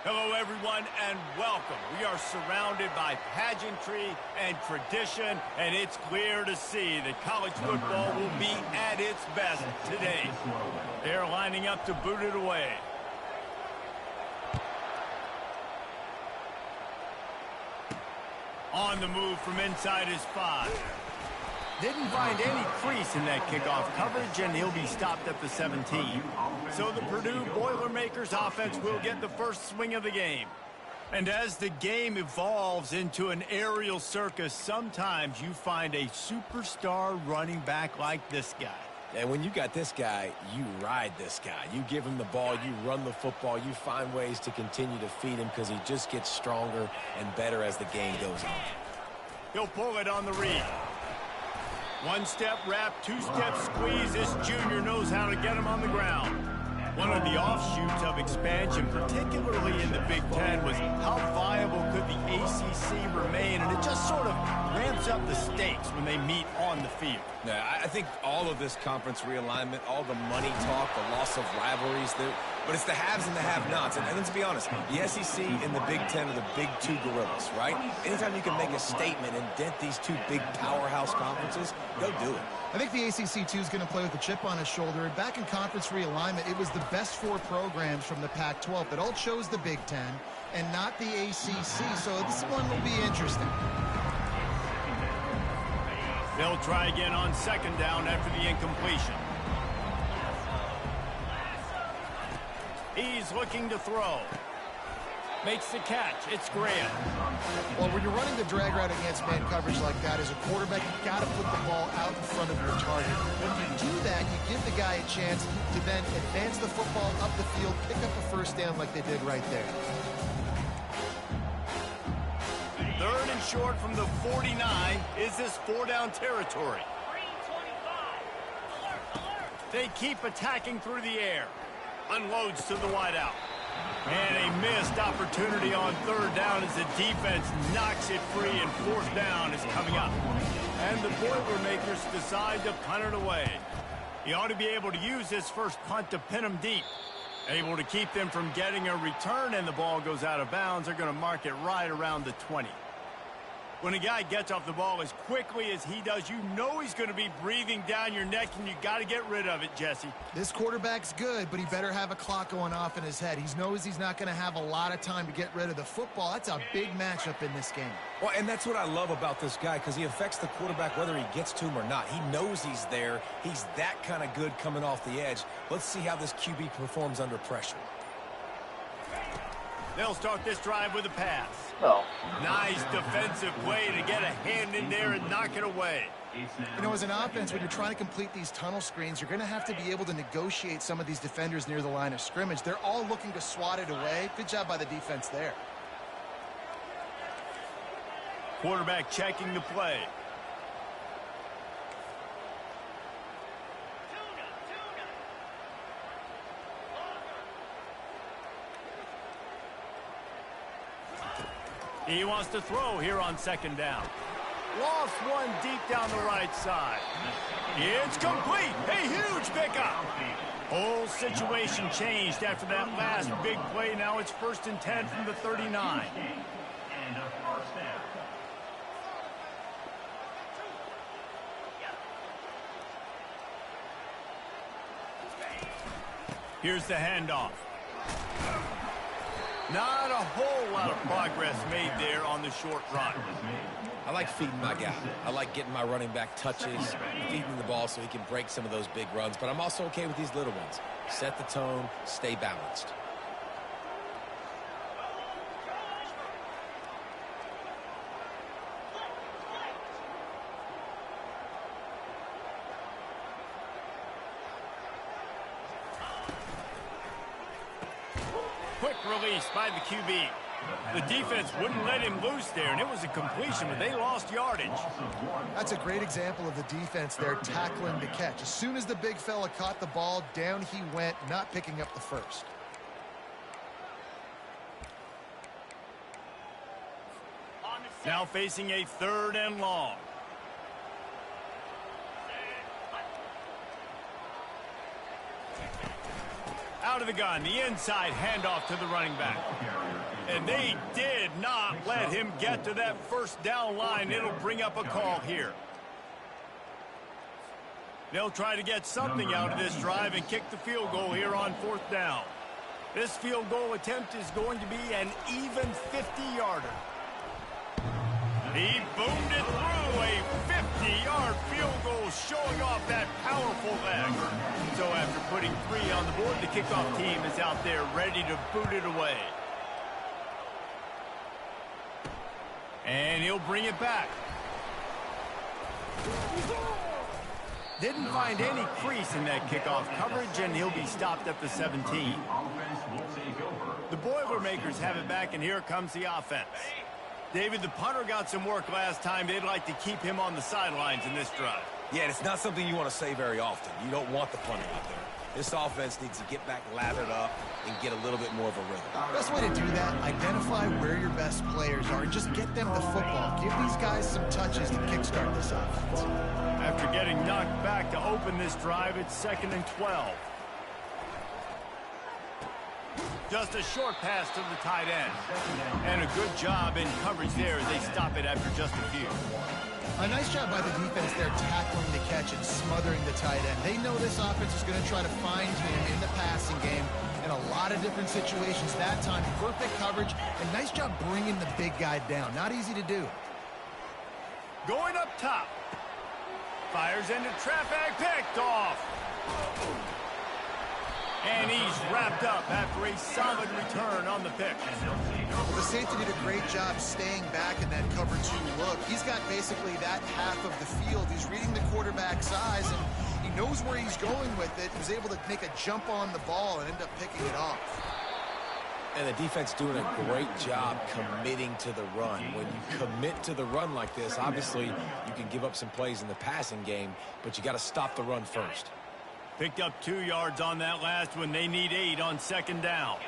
Hello, everyone, and welcome. We are surrounded by pageantry and tradition, and it's clear to see that college football will be at its best today. They're lining up to boot it away. On the move from inside his 5. Didn't find any crease in that kickoff coverage, and he'll be stopped at the 17. So the Purdue Boilermakers offense will get the first swing of the game. And as the game evolves into an aerial circus, sometimes you find a superstar running back like this guy. And when you got this guy, you ride this guy. You give him the ball, you run the football, you find ways to continue to feed him because he just gets stronger and better as the game goes on. He'll pull it on the read. One-step wrap, two-step squeeze. This junior knows how to get him on the ground. One of the offshoots of expansion, particularly in the Big Ten, was how viable could the ACC remain, and it just sort of ramps up the stakes when they meet on the field. Yeah, I think all of this conference realignment, all the money talk, the loss of rivalries, but it's the haves and the have-nots. And let's be honest, the SEC and the Big Ten are the big two gorillas, right? Anytime you can make a statement and dent these two big powerhouse conferences, go do it. I think the ACC, too, is going to play with a chip on his shoulder. And back in conference realignment, it was the best 4 programs from the Pac-12 that all chose the Big Ten and not the ACC. So this one will be interesting. They'll try again on second down after the incompletion. He's looking to throw. Makes the catch. It's Graham. Well, when you're running the drag route against man coverage like that, as a quarterback, you've got to put the ball out in front of your target. When you do that, you give the guy a chance to then advance the football up the field, pick up a first down like they did right there. Third and short from the 49. Is this 4-down territory? They keep attacking through the air. Unloads to the wideout. And a missed opportunity on third down as the defense knocks it free, and fourth down is coming up. And the Boilermakers decide to punt it away. He ought to be able to use his first punt to pin them deep. Able to keep them from getting a return, and the ball goes out of bounds. They're going to mark it right around the 20. When a guy gets off the ball as quickly as he does, you know he's going to be breathing down your neck, and you got to get rid of it, Jesse. This quarterback's good, but he better have a clock going off in his head. He knows he's not going to have a lot of time to get rid of the football. That's a big matchup in this game. Well, and that's what I love about this guy, because he affects the quarterback whether he gets to him or not. He knows he's there. He's that kind of good coming off the edge. Let's see how this QB performs under pressure. They'll start this drive with a pass. Oh. Nice defensive play to get a hand in there and knock it away. You know, as an offense, when you're trying to complete these tunnel screens, you're going to have to be able to negotiate some of these defenders near the line of scrimmage. They're all looking to swat it away. Good job by the defense there. Quarterback checking the play. He wants to throw here on second down. Lost one deep down the right side. It's complete. A huge pickup. Whole situation changed after that last big play. Now it's 1st and 10 from the 39. Here's the handoff. Not a whole lot of progress made there on the short run. I like feeding my guy. I like getting my running back touches, feeding the ball so he can break some of those big runs. But I'm also okay with these little ones. Set the tone, stay balanced. Quick release by the QB. The defense wouldn't let him loose there, and it was a completion, but they lost yardage. That's a great example of the defense there tackling the catch. As soon as the big fella caught the ball, down he went, not picking up the first. Now facing a 3rd and long. Out of the gun, the inside handoff to the running back. And they did not let him get to that first down line. It'll bring up a call here. They'll try to get something out of this drive and kick the field goal here on 4th down. This field goal attempt is going to be an even 50-yarder. He boomed it through, a 50-yard field goal showing off that powerful leg. So after putting 3 on the board, the kickoff team is out there ready to boot it away. And he'll bring it back. Didn't find any crease in that kickoff coverage, and he'll be stopped at the 17. The Boilermakers have it back, and here comes the offense. David, the punter got some work last time. They'd like to keep him on the sidelines in this drive. Yeah, it's not something you want to say very often. You don't want the punter out there. This offense needs to get back lathered up and get a little bit more of a rhythm. Best way to do that, identify where your best players are and just get them the football. Give these guys some touches to kickstart this offense. After getting knocked back to open this drive, it's 2nd and 12. Just a short pass to the tight end. And a good job in coverage there as they stop it after just a few. A nice job by the defense there tackling the catch and smothering the tight end. They know this offense is going to try to find him in the passing game in a lot of different situations. That time, perfect coverage, and nice job bringing the big guy down. Not easy to do. Going up top. Fires into traffic, picked off. And he's wrapped up after a solid return on the pick. Well, the safety did a great job staying back in that cover 2 look. He's got basically that half of the field. He's reading the quarterback's eyes, and he knows where he's going with it. He was able to make a jump on the ball and end up picking it off. And the defense doing a great job committing to the run. When you commit to the run like this, obviously you can give up some plays in the passing game, but you got to stop the run first. Picked up 2 yards on that last one. They need 8 on 2nd down.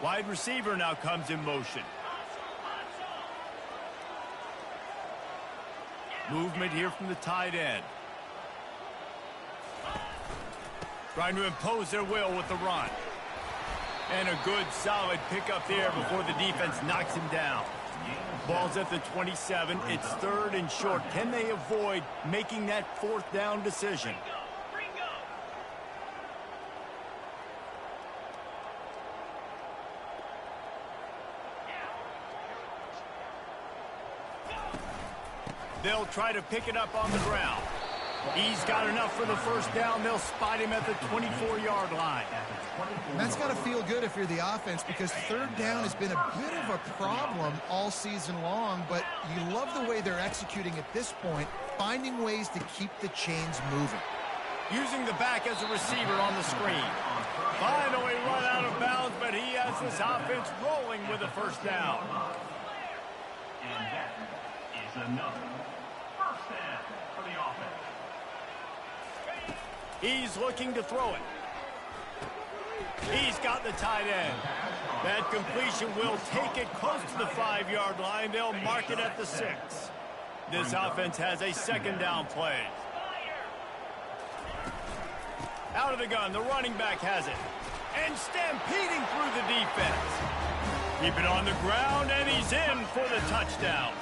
Wide receiver now comes in motion. Movement here from the tight end. Trying to impose their will with the run. And a good solid pickup there before the defense knocks him down. Ball's at the 27. It's 3rd and short. Can they avoid making that 4th down decision? They'll try to pick it up on the ground. He's got enough for the 1st down. They'll spot him at the 24-yard line. And that's got to feel good if you're the offense, because 3rd down has been a bit of a problem all season long, but you love the way they're executing at this point, finding ways to keep the chains moving. Using the back as a receiver on the screen. Finally run out of bounds, but he has this offense rolling with a 1st down. And that is another 1st down for the offense. He's looking to throw it. He's got the tight end. That completion will take it close to the 5-yard line. They'll mark it at the 6. This offense has a 2nd down play. Out of the gun, the running back has it. And stampeding through the defense. Keep it on the ground, and he's in for the touchdown.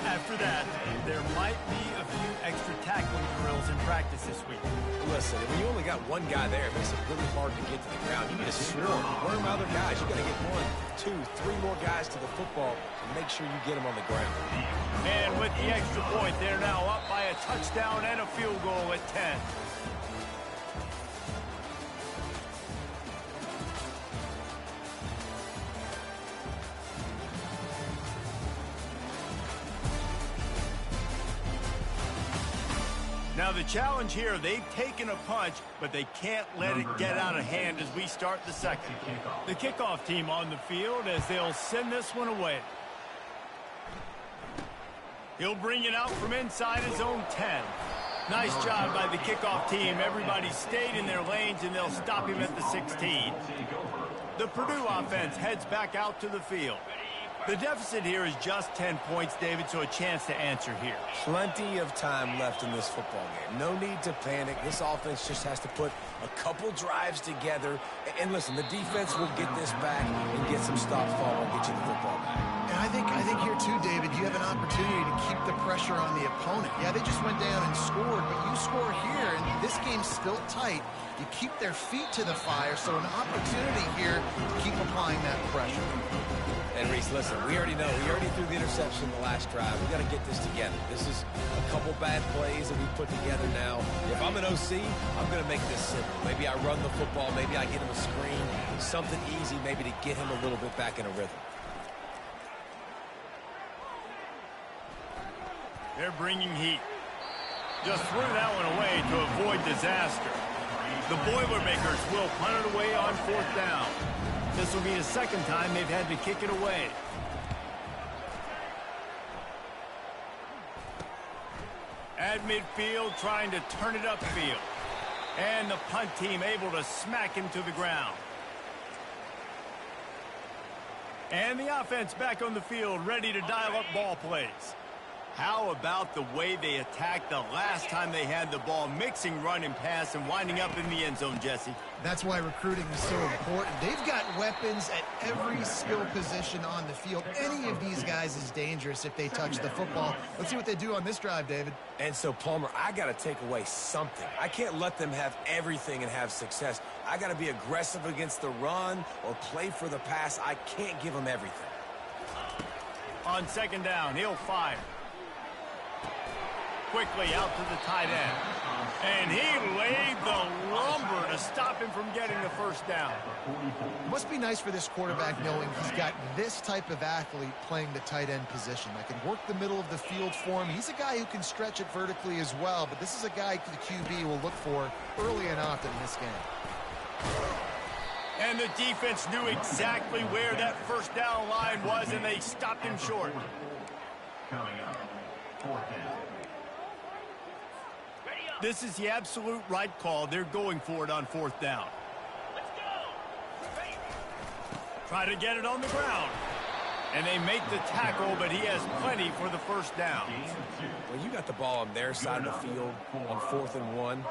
After that, there might be a few extra tackling drills in practice this week. Listen, when you only got one guy there, it makes it really hard to get to the ground. You need a swarm. Worm other guys. You got to get 1, 2, 3 more guys to the football and make sure you get them on the ground. And with the extra point, they're now up by a touchdown and a field goal at 10. Now the challenge here, they've taken a punch, but they can't let it get out of hand as we start the 2nd. The kickoff team on the field as they'll send this one away. He'll bring it out from inside his own 10. Nice job by the kickoff team. Everybody stayed in their lanes, and they'll stop him at the 16. The Purdue offense heads back out to the field. The deficit here is just 10 points, David, so a chance to answer here. Plenty of time left in this football game. No need to panic. This offense just has to put a couple drives together. And listen, the defense will get this back and get some stops following, get you the football back. And I think here too, David, you have an opportunity to keep the pressure on the opponent. Yeah, they just went down and scored, but you score here, and this game's still tight. You keep their feet to the fire, so an opportunity here to keep applying that pressure. And Reese, listen, we already know. We already threw the interception the last drive. We got to get this together. This is a couple bad plays that we put together now. If I'm an OC, I'm going to make this simple. Maybe I run the football. Maybe I get him a screen. Something easy maybe to get him a little bit back in a rhythm. They're bringing heat. Just threw that one away to avoid disaster. The Boilermakers will punt it away on 4th down. This will be the second time they've had to kick it away. At midfield, trying to turn it upfield. And the punt team able to smack him to the ground. And the offense back on the field, ready to dial up ball plays. How about the way they attacked the last time they had the ball, mixing run and pass and winding up in the end zone, Jesse? That's why recruiting is so important. They've got weapons at every skill position on the field. Any of these guys is dangerous if they touch the football. Let's see what they do on this drive, David. And so, Palmer, I got to take away something. I can't let them have everything and have success. I got to be aggressive against the run or play for the pass. I can't give them everything. On 2nd down, he'll fire. Quickly out to the tight end. And he laid the lumber to stop him from getting the 1st down. Must be nice for this quarterback knowing he's got this type of athlete playing the tight end position that can work the middle of the field for him. He's a guy who can stretch it vertically as well, but this is a guy the QB will look for early and often in this game. And the defense knew exactly where that 1st down line was, and they stopped him short. Coming up, 4th down. This is the absolute right call. They're going for it on 4th down. Try to get it on the ground. And they make the tackle, but he has plenty for the 1st down. When you got the ball on their side of the field on 4th and 1,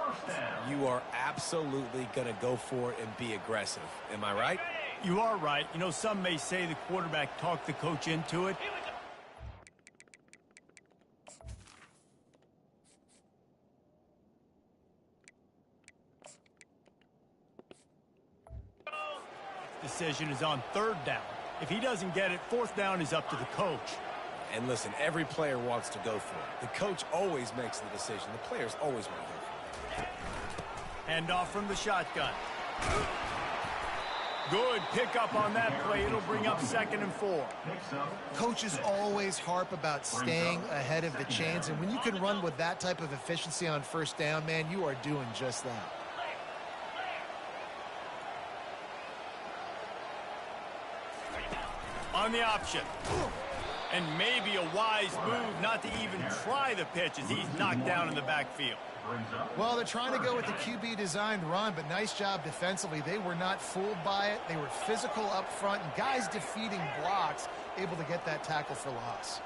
you are absolutely going to go for it and be aggressive. Am I right? You are right. You know, some may say the quarterback talked the coach into it. Decision is on 3rd down. If he doesn't get it, 4th down is up to the coach. And listen, every player wants to go for it. The coach always makes the decision. The players always want to go for it. Hand off from the shotgun. Good pickup on that play. It'll bring up 2nd and 4. Coaches always harp about staying ahead of the chains, and when you can run with that type of efficiency on 1st down, man, you are doing just that. On the option. And maybe a wise move not to even try the pitch as he's knocked down in the backfield. Well, they're trying to go with the QB designed run, but nice job defensively. They were not fooled by it. They were physical up front, and guys defeating blocks, able to get that tackle for loss.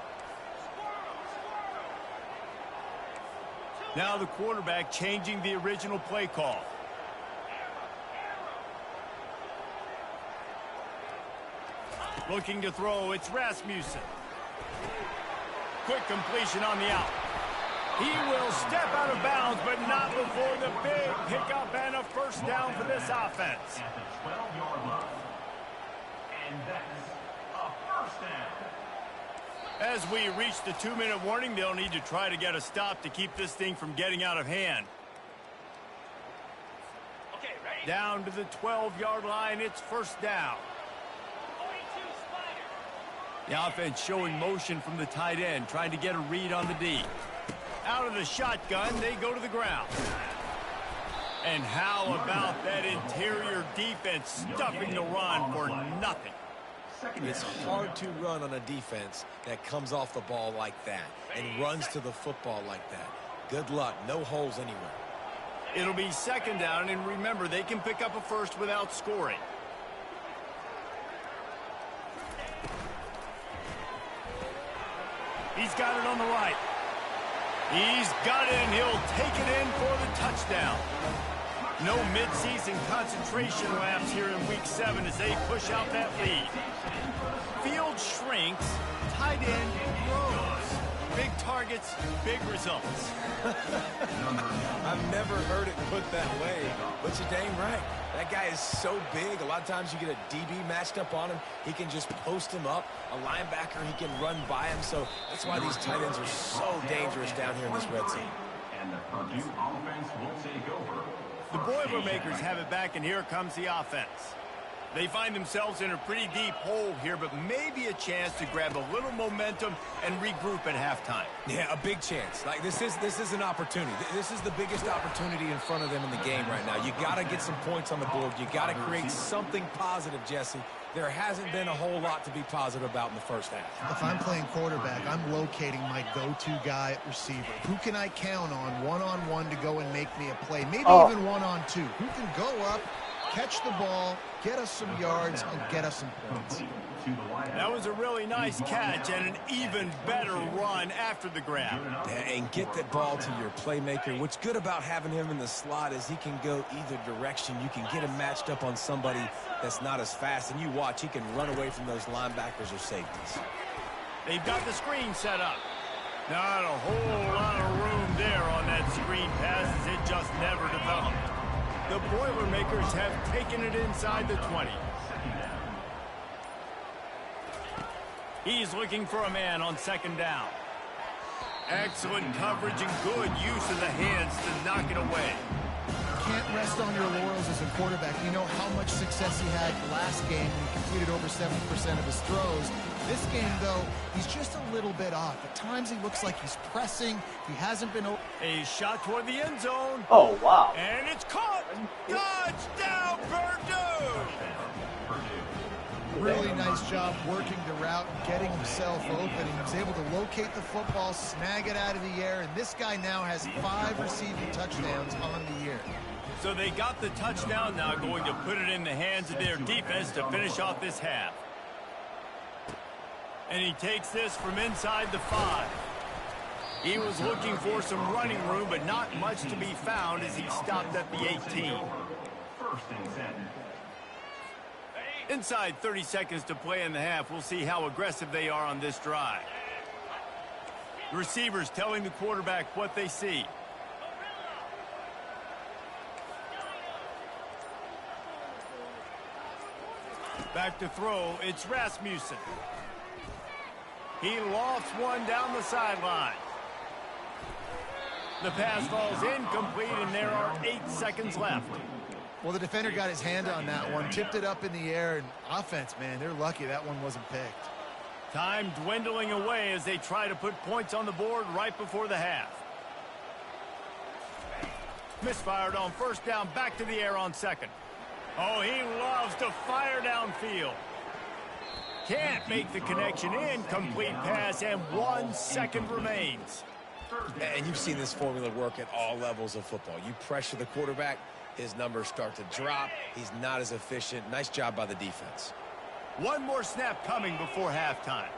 Now the quarterback changing the original play call. Looking to throw, it's Rasmussen. Quick completion on the out. He will step out of bounds, but not before the big pickup and a 1st down for this offense. At the 12-yard line. And that's a 1st down. As we reach the 2-minute warning, they'll need to try to get a stop to keep this thing from getting out of hand. Okay, ready? Down to the 12-yard line, it's 1st down. The offense showing motion from the tight end, trying to get a read on the D. Out of the shotgun, they go to the ground. And how about that interior defense stuffing the run for nothing? It's hard to run on a defense that comes off the ball like that and runs to the football like that. Good luck. No holes anywhere. It'll be 2nd down, and remember, they can pick up a 1st without scoring. He's got it on the right. He's got it, and he'll take it in for the touchdown. No midseason concentration lapse here in Week 7 as they push out that lead. Field shrinks, tight end grows. Big targets, big results. I've never heard it put that way, but you're dang right. That guy is so big. A lot of times you get a DB matched up on him. He can just post him up. A linebacker, he can run by him. So that's why these tight ends are so dangerous down here in this red zone. And the Purdue offense will take over. The Boilermakers have it back, and here comes the offense. They find themselves in a pretty deep hole here, but maybe a chance to grab a little momentum and regroup at halftime. Yeah, a big chance. Like, this is an opportunity. This is the biggest opportunity in front of them in the game right now. You got to get some points on the board. You got to create something positive, Jesse. There hasn't been a whole lot to be positive about in the first half. If I'm playing quarterback, I'm locating my go-to guy at receiver. Who can I count on one-on-one to go and make me a play? Maybe even one-on-two. Who can go up, catch the ball, get us some yards, and get us some points. That was a really nice catch and an even better run after the grab. Yeah, and get that ball to your playmaker. What's good about having him in the slot is he can go either direction. You can get him matched up on somebody that's not as fast, and you watch, he can run away from those linebackers or safeties. They've got the screen set up. Not a whole lot of room there on that screen pass as it just never developed. The Boilermakers have taken it inside the 20. He's looking for a man on second down. Excellent coverage and good use of the hands to knock it away. Can't rest on your laurels as a quarterback. You know how much success he had last game. He completed over 70% of his throws. This game, though, he's just a little bit off. At times he looks like he's pressing. He hasn't been... A shot toward the end zone. Oh, wow. And it's caught. Touchdown, Purdue! Really nice job working the route and getting himself open. He was able to locate the football, snag it out of the air, and this guy now has 5 receiving touchdowns on the year. So they got the touchdown, now going to put it in the hands of their defense to finish off this half. And he takes this from inside the 5. He was looking for some running room, but not much to be found as he stopped at the 18. First and 10. Inside 30 seconds to play in the half. We'll see how aggressive they are on this drive. The receivers telling the quarterback what they see. Back to throw, it's Rasmussen. He lofts one down the sideline. The pass falls incomplete, and there are 8 seconds left. Well, the defender got his hand on that one, tipped it up in the air, and offense, man, they're lucky that one wasn't picked. Time dwindling away as they try to put points on the board right before the half. Misfired on first down, back to the air on second. Oh, he loves to fire downfield. Can't make the connection. Incomplete pass, and 1 second remains. And you've seen this formula work at all levels of football. You pressure the quarterback, his numbers start to drop. He's not as efficient. Nice job by the defense. One more snap coming before halftime.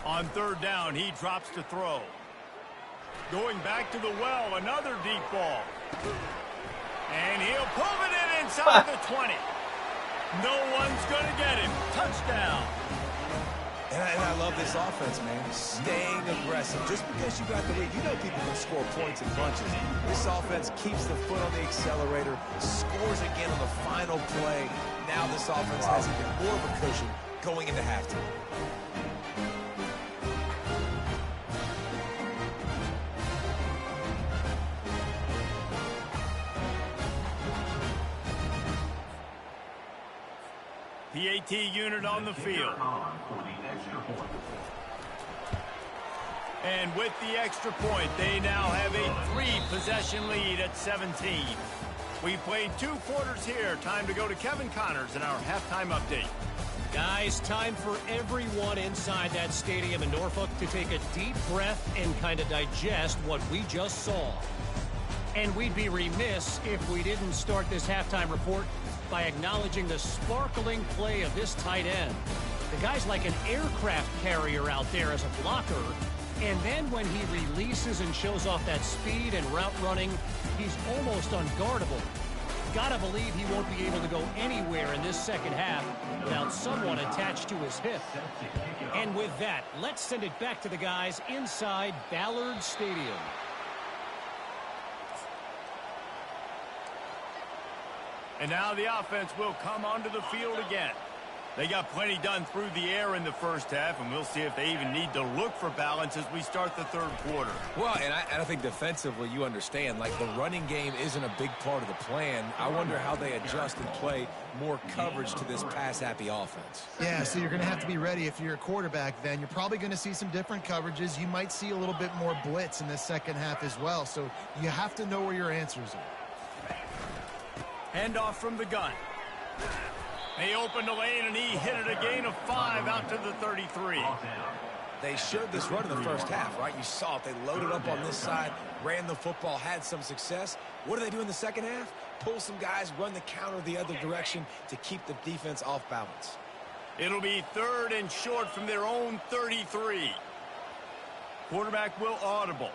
On third down, he drops to throw. Going back to the well, another deep ball. And he'll pull it in inside the 20. No one's going to get him. Touchdown. And I love this offense, man. Staying aggressive. Just because you got the lead, you know people can score points in bunches. This offense keeps the foot on the accelerator, scores again on the final play. Now this offense has even more of a cushion going into halftime. PAT unit on the field. And with the extra point, they now have a 3-possession lead at 17. We played 2 quarters here. Time to go to Kevin Connors in our halftime update. Guys, time for everyone inside that stadium in Norfolk to take a deep breath and kind of digest what we just saw. And we'd be remiss if we didn't start this halftime report by acknowledging the sparkling play of this tight end. The guy's like an aircraft carrier out there as a blocker, and then when he releases and shows off that speed and route running, he's almost unguardable. Gotta believe he won't be able to go anywhere in this second half without someone attached to his hip. And with that, let's send it back to the guys inside Ballard Stadium. And now the offense will come onto the field again. They got plenty done through the air in the first half, and we'll see if they even need to look for balance as we start the third quarter. Well, and I think defensively, you understand, like the running game isn't a big part of the plan. I wonder how they adjust and play more coverage to this pass-happy offense. Yeah, so you're going to have to be ready if you're a quarterback then. You're probably going to see some different coverages. You might see a little bit more blitz in this second half as well, so you have to know where your answers are. Handoff from the gun. They opened the lane, and he hit it a gain of 5 out to the 33. They showed this run in the first half, right? You saw it. They loaded up on this side, ran the football, had some success. What do they do in the second half? Pull some guys, run the counter the other direction to keep the defense off balance. It'll be 3rd and short from their own 33. Quarterback will audible.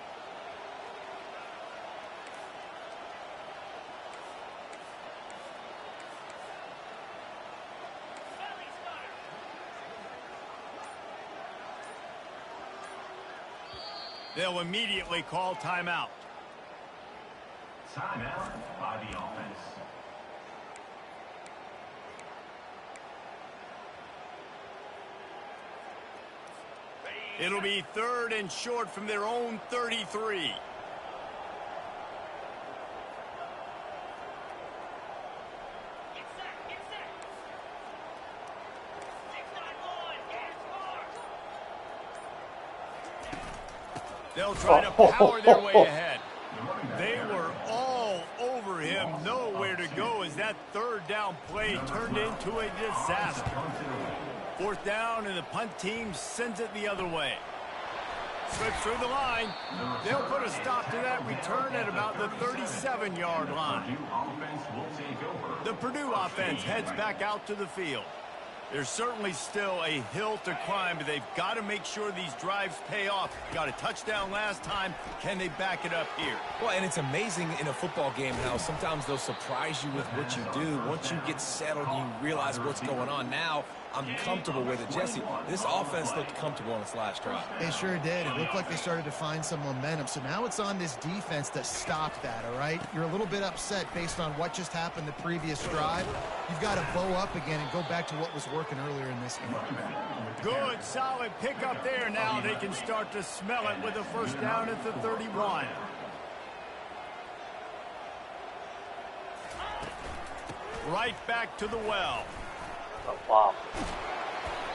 They'll immediately call timeout. Timeout by the offense. It'll be 3rd and short from their own 33. They'll try to power their way ahead. They were all over him, nowhere to go as that 3rd down play turned into a disaster. 4th down, and the punt team sends it the other way. Slips through the line. They'll put a stop to that return at about the 37-yard line. The Purdue offense heads back out to the field. There's certainly still a hill to climb, but they've got to make sure these drives pay off. Got a touchdown last time. Can they back it up here? Well, and it's amazing in a football game how sometimes they'll surprise you with what you do. Once you get settled, you realize what's going on. Now, I'm comfortable with it. Jesse, this offense looked comfortable on its last drive. They sure did. It looked like they started to find some momentum. So now it's on this defense to stop that, all right? You're a little bit upset based on what just happened the previous drive. You've got to bow up again and go back to what was working earlier in this game. Good, solid pickup there. Now they can start to smell it with a 1st down at the 31. Right back to the well. Oh, wow.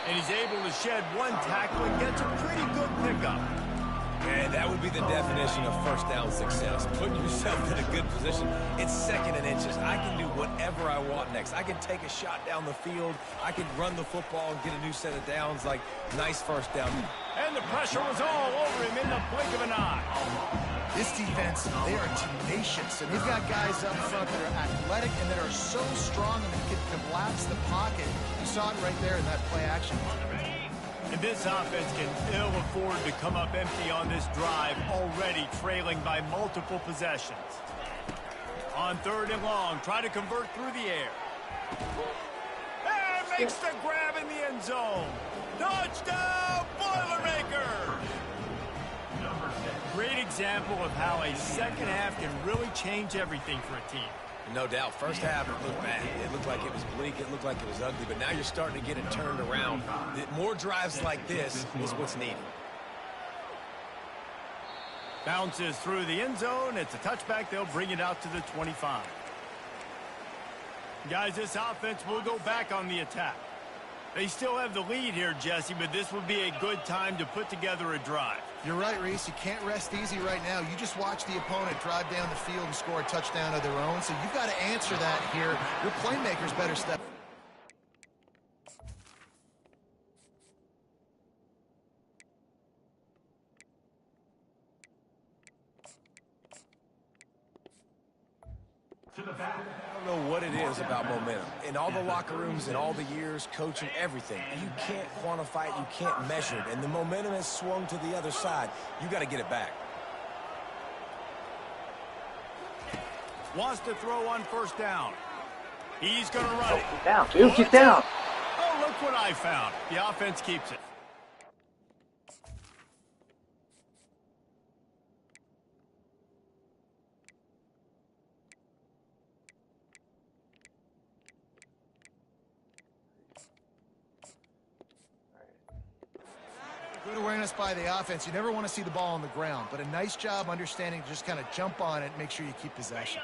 And he's able to shed one tackle and gets a pretty good pickup. And that would be the definition of 1st down success. Putting yourself in a good position. It's 2nd and inches. I can do whatever I want next. I can take a shot down the field. I can run the football and get a new set of downs. Like, nice 1st down. And the pressure was all over him in the blink of an eye. This defense, they are tenacious, and they've got guys up front that are athletic and that are so strong and that can collapse the pocket. You saw it right there in that play action. And this offense can ill afford to come up empty on this drive, already trailing by multiple possessions. On 3rd and long, try to convert through the air. And makes the grab in the end zone. Touchdown, Boilermaker! Great example of how a second half can really change everything for a team. No doubt. First half, it looked bad. It looked like it was bleak. It looked like it was ugly. But now you're starting to get it turned around. More drives like this is what's needed. Bounces through the end zone. It's a touchback. They'll bring it out to the 25. Guys, this offense will go back on the attack. They still have the lead here, Jesse, but this would be a good time to put together a drive. You're right, Reese. You can't rest easy right now. You just watch the opponent drive down the field and score a touchdown of their own, so you've got to answer that here. Your playmakers better step. to the bat. I don't know what it is about momentum. In all the locker rooms, in all the years, coaching, everything, you can't quantify it, you can't measure it. And the momentum has swung to the other side. You got to get it back. Wants to throw on first down. He's going to run it. Get down, dude. Get down. Oh, look what I found. The offense keeps it. Good awareness by the offense. You never want to see the ball on the ground, but a nice job understanding to just kind of jump on it and make sure you keep possession.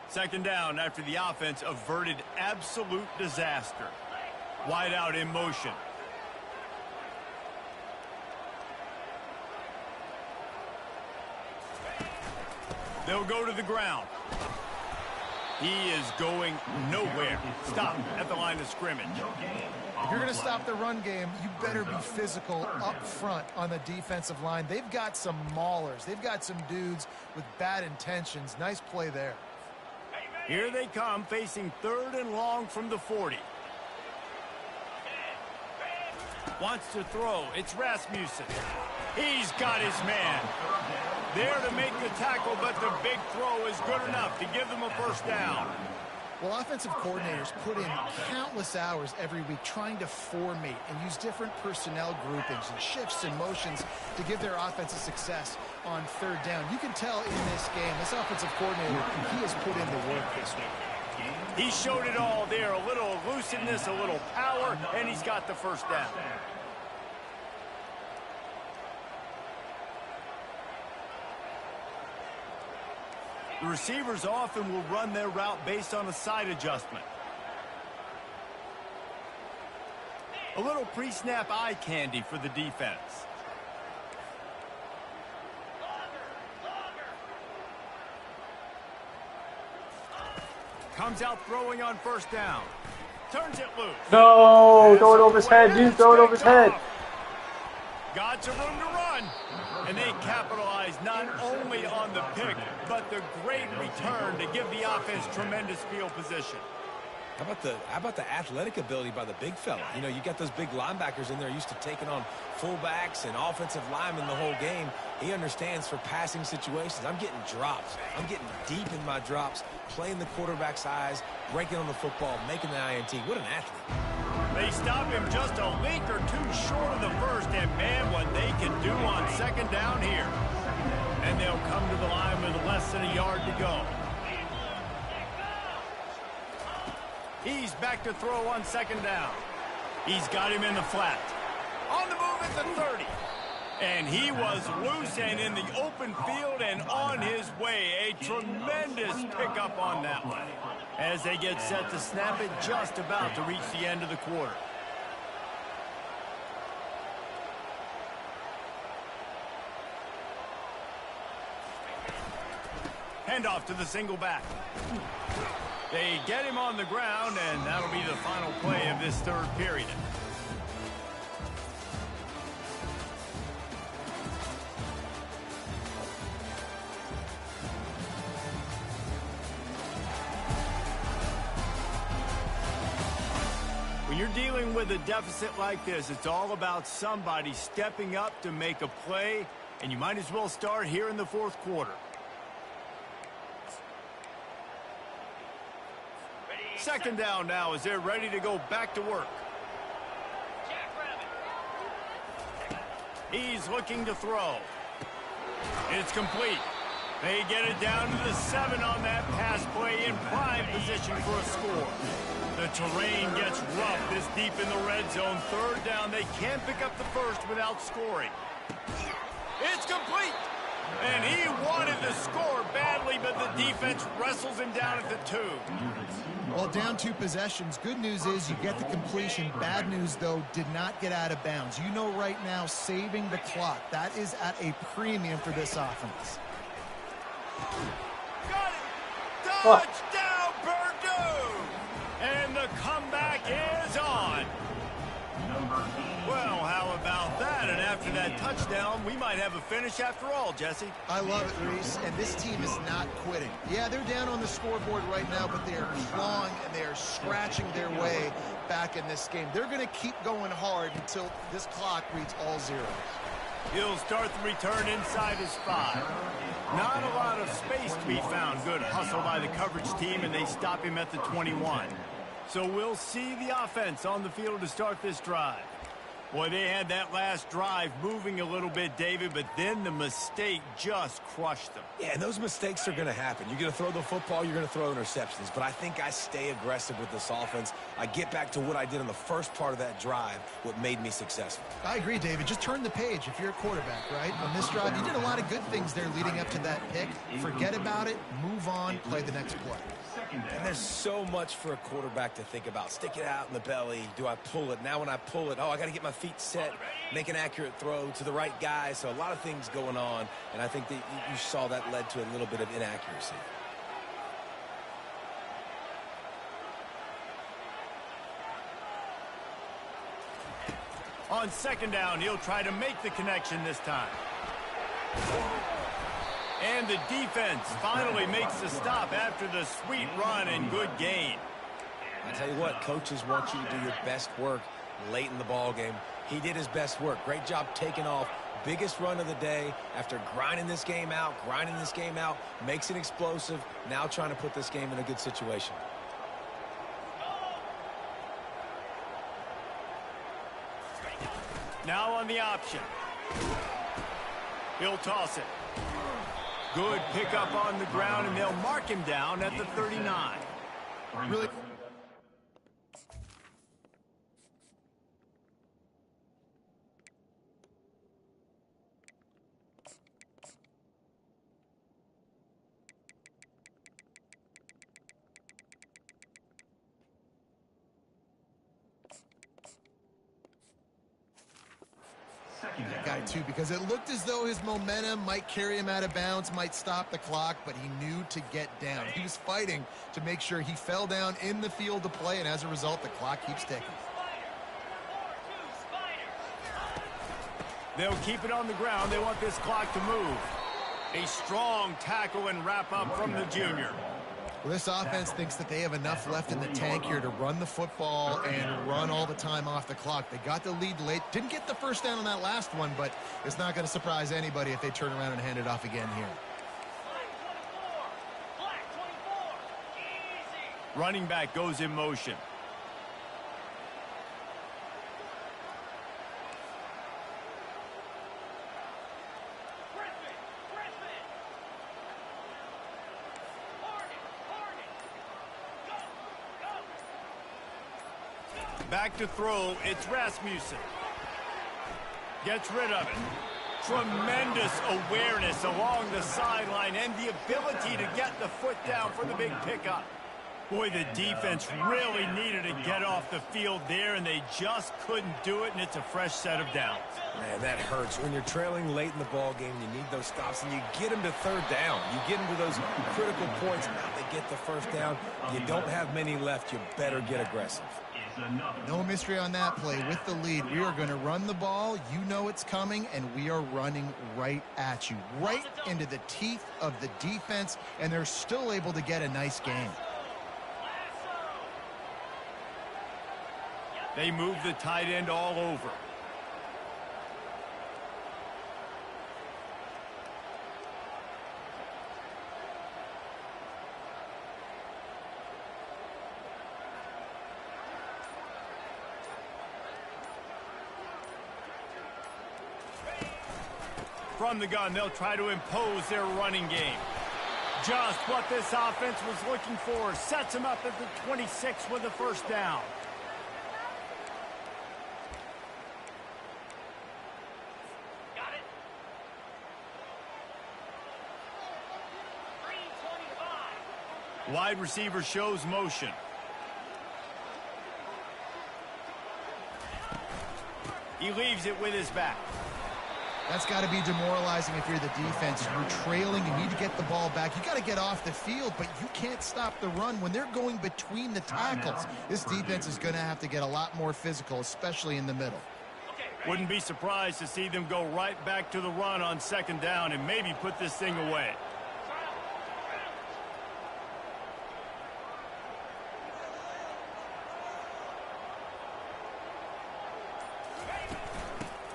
Second down after the offense averted absolute disaster. Wide out in motion. They'll go to the ground. He is going nowhere. Stop at the line of scrimmage. If you're going to stop the run game, you better be physical up front on the defensive line. They've got some maulers. They've got some dudes with bad intentions. Nice play there. Here they come, facing 3rd and long from the 40. Wants to throw. It's Rasmussen. He's got his man. There to make the tackle, but the big throw is good enough to give them a first down. Well, offensive coordinators put in countless hours every week trying to formate and use different personnel groupings and shifts and motions to give their offense a success on 3rd down. You can tell in this game, this offensive coordinator, he has put in the work this week. He showed it all there. A little elusiveness, a little power, and he's got the first down. The receivers often will run their route based on a side adjustment. A little pre-snap eye candy for the defense. Comes out throwing on first down. Turns it loose. No, throw it over his head, dude. Throw it over his head. Got some room to run. And they capitalize not only on the pick, but the great return to give the offense tremendous field position. How about the athletic ability by the big fella? You know, you got those big linebackers in there used to taking on fullbacks and offensive linemen the whole game. He understands for passing situations. I'm getting drops. I'm getting deep in my drops, playing the quarterback's eyes, breaking on the football, making the INT. What an athlete. They stop him just a link or two short of the first, and man, what they can do on second down here. And they'll come to the line with less than a yard to go. He's back to throw on second down. He's got him in the flat. On the move at the 30. And he was loose and in the open field and on his way. A tremendous pickup on that one. As they get set to snap it, just about to reach the end of the quarter. Handoff to the single back. They get him on the ground, and that'll be the final play of this 3rd period. When you're dealing with a deficit like this, it's all about somebody stepping up to make a play, and you might as well start here in the 4th quarter. Second down now as they're ready to go back to work. He's looking to throw. It's complete. They get it down to the 7 on that pass play in prime position for a score. The terrain gets rough this deep in the red zone. 3rd down, they can't pick up the first without scoring. It's complete. And he wanted to score badly, but the defense wrestles him down at the 2. Well, down 2 possessions. Good news is you get the completion. Bad news, though, did not get out of bounds. You know right now, saving the clock. That is at a premium for this offense. Got it! Touchdown, Purdue! And the comeback is on. Well, how about that? And after that touchdown, we might have a finish after all, Jesse. I love it, Reese, and this team is not quitting. Yeah, they're down on the scoreboard right now, but they are clawing and they are scratching their way back in this game. They're going to keep going hard until this clock reads all zeros. He'll start the return inside his 5. Not a lot of space to be found. Good hustle by the coverage team, and they stop him at the 21. So we'll see the offense on the field to start this drive. Boy, they had that last drive moving a little bit, David, but then the mistake just crushed them. Yeah, and those mistakes are going to happen. You're going to throw the football, you're going to throw interceptions. But I think I stay aggressive with this offense. I get back to what I did in the first part of that drive, what made me successful. I agree, David. Just turn the page if you're a quarterback, right? On this drive, you did a lot of good things there leading up to that pick. Forget about it, move on, play the next play. And there's so much for a quarterback to think about. Stick it out in the belly. Do I pull it? Now when I pull it, oh, I got to get my feet set, make an accurate throw to the right guy. So a lot of things going on, and I think that you saw that led to a little bit of inaccuracy. On second down, he'll try to make the connection this time. And the defense finally makes the stop after the sweet run and good gain. I tell you what, coaches want you to do your best work late in the ball game. He did his best work. Great job taking off. Biggest run of the day after grinding this game out, makes it explosive. Now trying to put this game in a good situation. Now on the option. He'll toss it. Good pickup on the ground, and they'll mark him down at the 39. Really? That guy too, because it looked as though his momentum might carry him out of bounds, might stop the clock, but he knew to get down. He was fighting to make sure he fell down in the field to play, and as a result, the clock keeps ticking. They'll keep it on the ground. They want this clock to move. A strong tackle and wrap up from the junior. Well, this offense thinks that they have enough left in the tank here to run the football and run all the time off the clock. They got the lead late. Didn't get the first down on that last one, but it's not going to surprise anybody if they turn around and hand it off again here. Running back goes in motion. Back to throw, it's Rasmussen. Gets rid of it. Tremendous awareness along the sideline and the ability to get the foot down for the big pickup. Boy, the defense really needed to get off the field there, and they just couldn't do it, and it's a fresh set of downs. Man, that hurts. When you're trailing late in the ball game, you need those stops, and you get them to third down. You get them to those critical points. Now they get the first down. You don't have many left. You better get aggressive. No mystery on that play. With the lead, we are going to run the ball. You know it's coming, and we are running right at you, right into the teeth of the defense, and they're still able to get a nice gain. They move the tight end all over. From the gun, they'll try to impose their running game. Just what this offense was looking for. Sets them up at the 26 with the first down. Got it. 325. Wide receiver shows motion. He leaves it with his back. That's got to be demoralizing if you're the defense. You're trailing, you need to get the ball back. You got to get off the field, but you can't stop the run when they're going between the tackles. This defense is going to have to get a lot more physical, especially in the middle. Wouldn't be surprised to see them go right back to the run on second down and maybe put this thing away.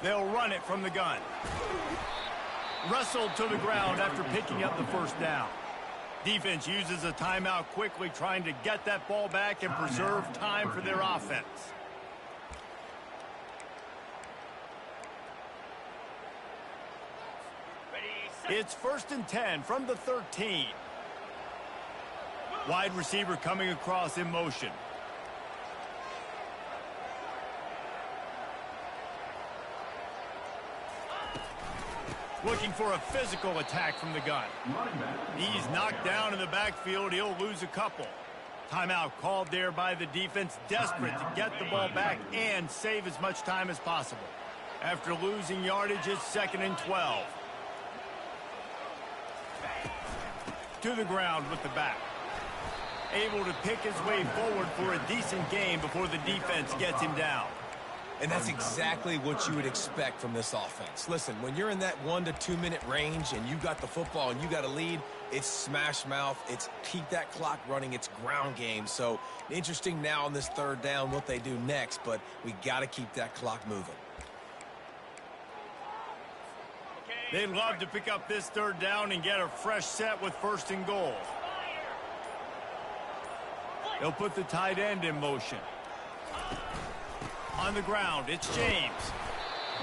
They'll run it from the gun. Wrestled to the ground after picking up the first down. Defense uses a timeout quickly, trying to get that ball back and preserve time for their offense. It's 1st and 10 from the 13. Wide receiver coming across in motion. Looking for a physical attack from the gun. He's knocked down in the backfield. He'll lose a couple. Timeout called there by the defense, desperate to get the ball back and save as much time as possible. After losing yardage, it's 2nd and 12. To the ground with the back. Able to pick his way forward for a decent gain before the defense gets him down. And that's exactly what you would expect from this offense. Listen, when you're in that 1 to 2 minute range and you got the football and you got a lead, it's smash mouth, it's keep that clock running, it's ground game. So interesting now on this 3rd down what they do next, but we got to keep that clock moving. They'd love to pick up this 3rd down and get a fresh set with 1st and goal. They'll put the tight end in motion. On the ground, it's James.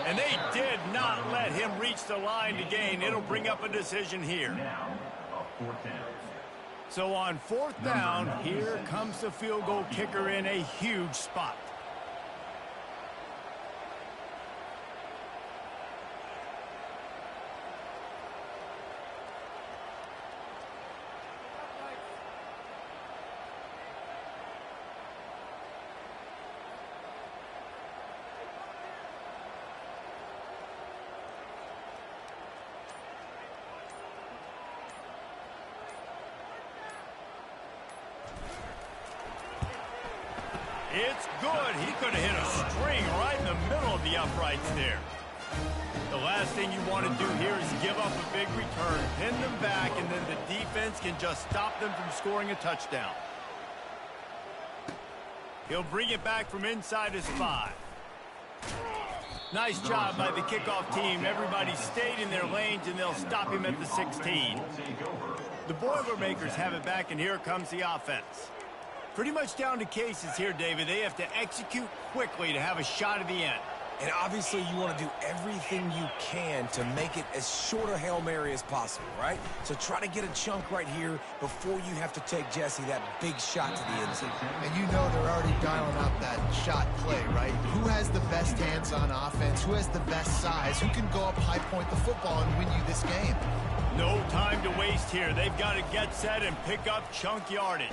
And they did not let him reach the line to gain. It'll bring up a decision here. So on 4th down, here comes the field goal kicker in a huge spot. It's good. He could have hit a string right in the middle of the uprights there. The last thing you want to do here is give up a big return, pin them back, and then the defense can just stop them from scoring a touchdown. He'll bring it back from inside his 5. Nice job by the kickoff team. Everybody stayed in their lanes, and they'll stop him at the 16. The Boilermakers have it back, and here comes the offense. Pretty much down to cases here, David. They have to execute quickly to have a shot at the end. And obviously you want to do everything you can to make it as short a Hail Mary as possible, right? So try to get a chunk right here before you have to take Jesse that big shot to the end zone. And you know they're already dialing up that shot play, right? Who has the best hands on offense? Who has the best size? Who can go up high point the football and win you this game? No time to waste here. They've got to get set and pick up chunk yardage.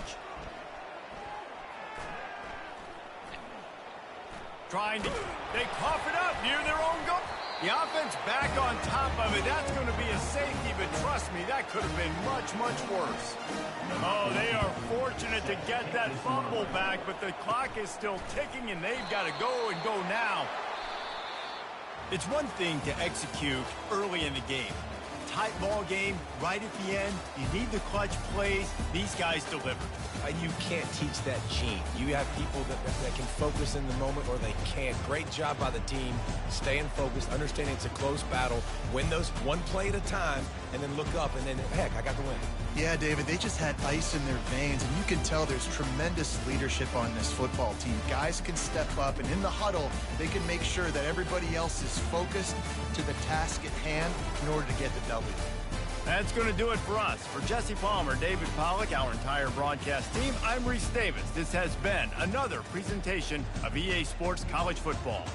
They cough it up near their own goal. The offense back on top of it. That's going to be a safety, but trust me, that could have been much, much worse. Oh, they are fortunate to get that fumble back, but the clock is still ticking, and they've got to go and go now. It's one thing to execute early in the game. Tight ball game, right at the end. You need the clutch plays. These guys deliver. And you can't teach that gene. You have people that can focus in the moment or they can't. Great job by the team, staying focused, understanding it's a close battle, win those one play at a time, and then look up, and then, heck, I got the win. Yeah, David, they just had ice in their veins, and you can tell there's tremendous leadership on this football team. Guys can step up, and in the huddle, they can make sure that everybody else is focused to the task at hand in order to get the W. That's going to do it for us. For Jesse Palmer, David Pollack, our entire broadcast team, I'm Reese Davis. This has been another presentation of EA Sports College Football.